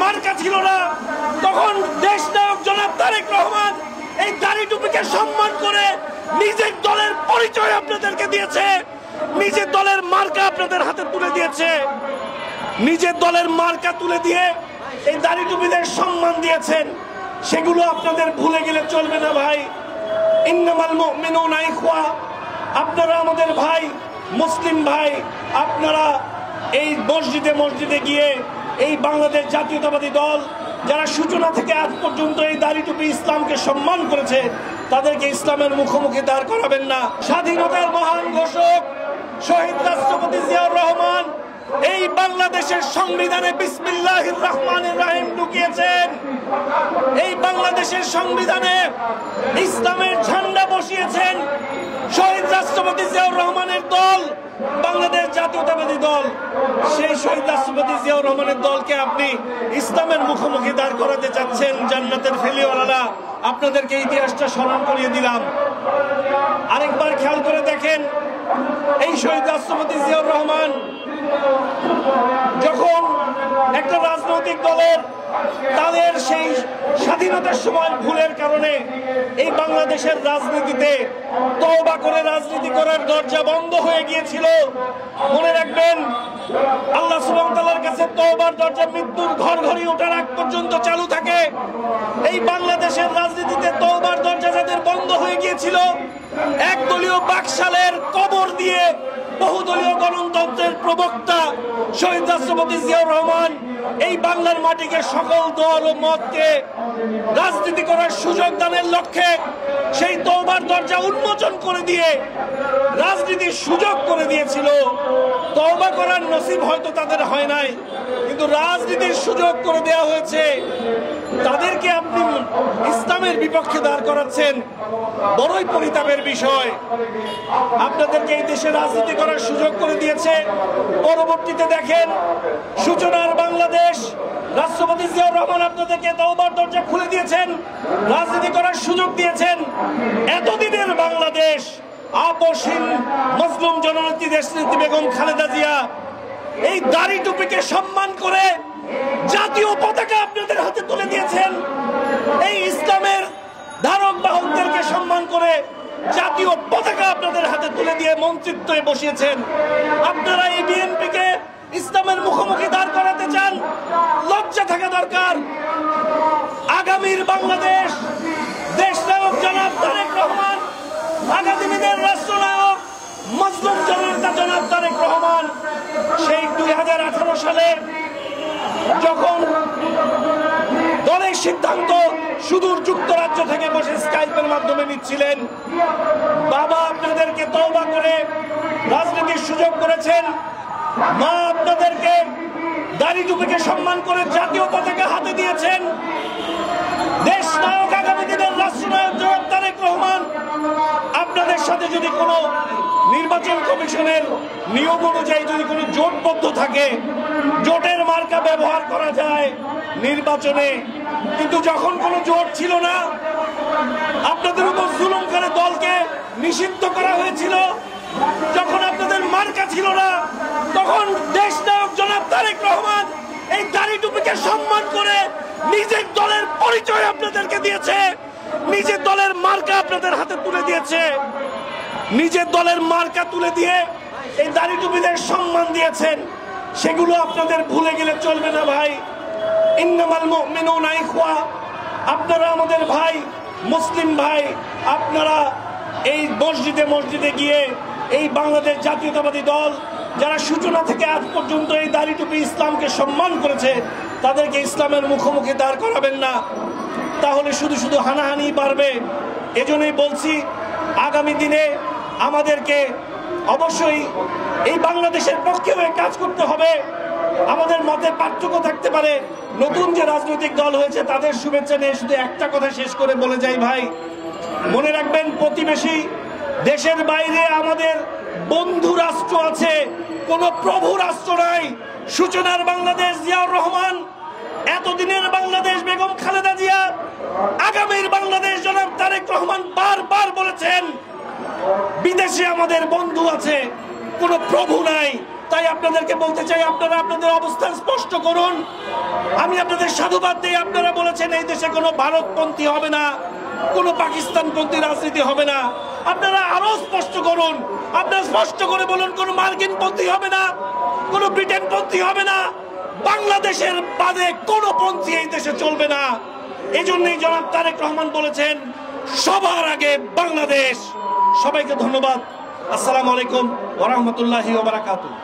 মার্কা ছিল না, তখন দেশ নায়ক জনাব তারেক রহমান এই দাড়ি টুপিকে সম্মান করে নিজের দলের পরিচয় আপনাদেরকে দিয়েছে, নিজের দলের মার্কা আপনাদের হাতে তুলে দিয়েছে, নিজের দলের মার্কা তুলে দিয়ে এই দাড়ি টুপিদের সম্মান দিয়েছেন। সেগুলো আপনাদের ভুলে গেলে চলবে না ভাই। ইন্নামাল মুমিনুনা ইখওয়া, আপনারা আমাদের ভাই, মুসলিম ভাই। আপনারা এই মসজিদে মসজিদে গিয়ে এই বাংলাদেশ জাতীয়তাবাদী দল যারা সূচনা থেকে আজ পর্যন্ত এই দাড়ি টুপি ইসলামকে সম্মান করেছে, তাদেরকে ইসলামের মুখোমুখি দাঁড় করাবেন না। স্বাধীনতার মহান ঘোষক শহীদ রাষ্ট্রপতি জিয়াউর রহমান এই বাংলাদেশের সংবিধানে বিসমিল্লাহির রহমানির রহিম ঢুকিয়েছেন। এই বাংলাদেশের সংবিধানে ইসলামের ঝান্ডা বসিয়েছেন শহীদ রাষ্ট্রপতি জিয়াউর রহমানের দল, বাংলাদেশ জাতীয়তাবাদী দল। সেই শহীদ রাষ্ট্রপতি জিয়াউর রহমানের দলকে আপনি ইসলামের মুখোমুখি দাঁড় করাতে চাচ্ছেন। জান্নাতের ফেলিওয়ালারা, আপনাদেরকে ইতিহাসটা স্মরণ করিয়ে দিলাম। আরেকবার খেয়াল করে দেখেন, এই শহীদ রাষ্ট্রপতি জিয়াউর রহমান যখন একটা রাজনৈতিক দলের তাদের সেই স্বাধীনতার সময় ভুলের কারণে এই বাংলাদেশের রাজনীতিতে তওবা করে রাজনীতি করার দরজা বন্ধ হয়ে গিয়েছিল, মনে রাখবেন আল্লাহ সুবহানাহু ওয়া তাআলার কাছে তওবার দরজা মৃত্যুর ঘর ঘড়ি ওঠার আগ পর্যন্ত চালু থাকে। এই বাংলাদেশের রাজনীতিতে তওবার দরজা যাদের বন্ধ হয়ে গিয়েছিল, একদলীয় বাকশালের কবর দিয়ে বহুদলীয় গণতন্ত্রের প্রবক্তা শহীদ রাষ্ট্রপতি জিয়াউর রহমান এই বাংলার মাটিকে সকল দল ও মতকে রাজনীতি করার সুযোগ দানের লক্ষ্যে সেই তওবার দরজা উন্মোচন করে দিয়ে রাজনীতির সুযোগ করে দিয়েছিল। তওবা করার নসিব হয়তো তাদের হয় নাই, কিন্তু রাজনীতির সুযোগ করে দেওয়া হয়েছে। তাদেরকে আপনি ইসলামের বিপক্ষে দাঁড় করাচ্ছেন, বড়ই পরিতাপের বিষয়। আপনাদেরকে এই দেশে রাজনীতি করার সুযোগ করে দিয়েছে, পরবর্তীতে দেখেন সূচনার বাংলাদেশ রাষ্ট্রপতি জিয়াউর রহমান আপনাদেরকে তওবার দরজা খুলে দিয়েছেন, রাজনীতি করার সুযোগ দিয়েছেন। এতদিনের বাংলাদেশ আপসহীন মজলুম জননেত্রী দেশনেত্রী বেগম খালেদা জিয়া এই দাড়ি টুপিকে সম্মান করে জাতীয় পতাকা আপনাদের হাতে তুলে দিয়েছেন। এই ইসলামের ধারক বাহকদেরকে সম্মান করে জাতীয় পতাকা আপনাদের হাতে তুলে দিয়ে মন্ত্রিত্বে বসিয়েছেন। আপনারা এই বিএনপিকে ইসলামের মুখোমুখি দাঁড় করাতে চান, লজ্জা থাকা দরকার। আগামীর বাংলাদেশ দেশ নায়ক জনাব তারেক রহমান, আগামী দিনের রাষ্ট্রনায়ক মজলুম জননেতা জনাব তারেক রহমান সেই 2018 সালে যখন দলের সিদ্ধান্ত সুদূর যুক্তরাজ্য থেকে বসে স্কাইপের মাধ্যমে নিচ্ছিলেন, বাবা আপনাদেরকে তওবা করে রাজনীতির সুযোগ করেছেন, মা আপনাদেরকে দাড়ি টুপিকে সম্মান করে জাতীয় পতাকা হাতে দিয়েছেন। দেশ নায়ক আগামী দিনের রাষ্ট্রনায়ক জনাব তারেক রহমান আপনাদের সাথে যদি কোনো নির্বাচন কমিশনের নিয়ম অনুযায়ী যদি কোনো জোটবদ্ধ থাকে, জোটের মার্কা ব্যবহার করা যায় নির্বাচনে, কিন্তু যখন কোনো জোট ছিল না, আপনাদের উপর জুলুম করে দলকে নিষিদ্ধ করা হয়েছিল, যখন আপনাদের মার্কা ছিল না, তখন দেশ নায়ক জনাব তারেক রহমান এই দাড়ি টুপিকে সম্মান করে নিজের দলের পরিচয় আপনাদেরকে দিয়েছে, নিজের দলের মার্কা আপনাদের হাতে তুলে দিয়েছে, নিজের দলের মার্কা তুলে দিয়ে এই দাড়ি টুপিদের সম্মান দিয়েছেন। সেগুলো আপনাদের ভুলে গেলে চলবে না ভাই। ইন্নামাল মুমিনুনা ইখওয়া, আপনারা আমাদের ভাই, মুসলিম ভাই। আপনারা এই মসজিদে মসজিদে গিয়ে এই বাংলাদেশ জাতীয়তাবাদী দল যারা সূচনা থেকে আজ পর্যন্ত এই দাড়ি টুপি ইসলামকে সম্মান করেছে, তাদেরকে ইসলামের মুখোমুখি দাঁড় করাবেন না, তাহলে শুধু শুধু হানাহানি বাড়বে। এজন্যই বলছি, আগামী দিনে আমাদেরকে অবশ্যই এই বাংলাদেশের পক্ষে হয়ে কাজ করতে হবে। আমাদের মতে পার্থক্য থাকতে পারে, নতুন যে রাজনৈতিক দল হয়েছে তাদের শুভেচ্ছা নিয়ে শুধু একটা কথা শেষ করে বলে যাই ভাই, মনে রাখবেন প্রতিবেশী দেশের বাইরে আমাদের বন্ধু রাষ্ট্র আছে, কোন প্রভু রাষ্ট্র নাই। সূচনার বাংলাদেশ জিয়াউর রহমান, এতদিনের বাংলাদেশ বেগম খালেদা জিয়া, আগামীর বাংলাদেশ জনাব তারেক রহমান বারবার বলেছেন বিদেশে আমাদের বন্ধু আছে, কোন প্রভু নাই। তাই আপনাদেরকে বলতে চাই, আপনারা আপনাদের অবস্থান স্পষ্ট করুন। আমি আপনাদের সাধুবাদ দিই, আপনারা বলেছেন এই দেশে কোনো ভারতপন্থী হবে না, কোনো পাকিস্তানপন্থী রাজনীতি হবে না। আপনারা আরো স্পষ্ট করুন, আপনারা স্পষ্ট করে বলুন কোনো মার্কিনপন্থী হবে না, কোনো ব্রিটেনপন্থী হবে না, বাংলাদেশের বাদে কোনো পন্থী এই দেশে চলবে না। এই জন্যই জনাব তারেক রহমান বলেছেন সবার আগে বাংলাদেশ। সবাইকে ধন্যবাদ। আসসালামু আলাইকুম ওয়া রাহমাতুল্লাহি ওয়া বারাকাতুহু।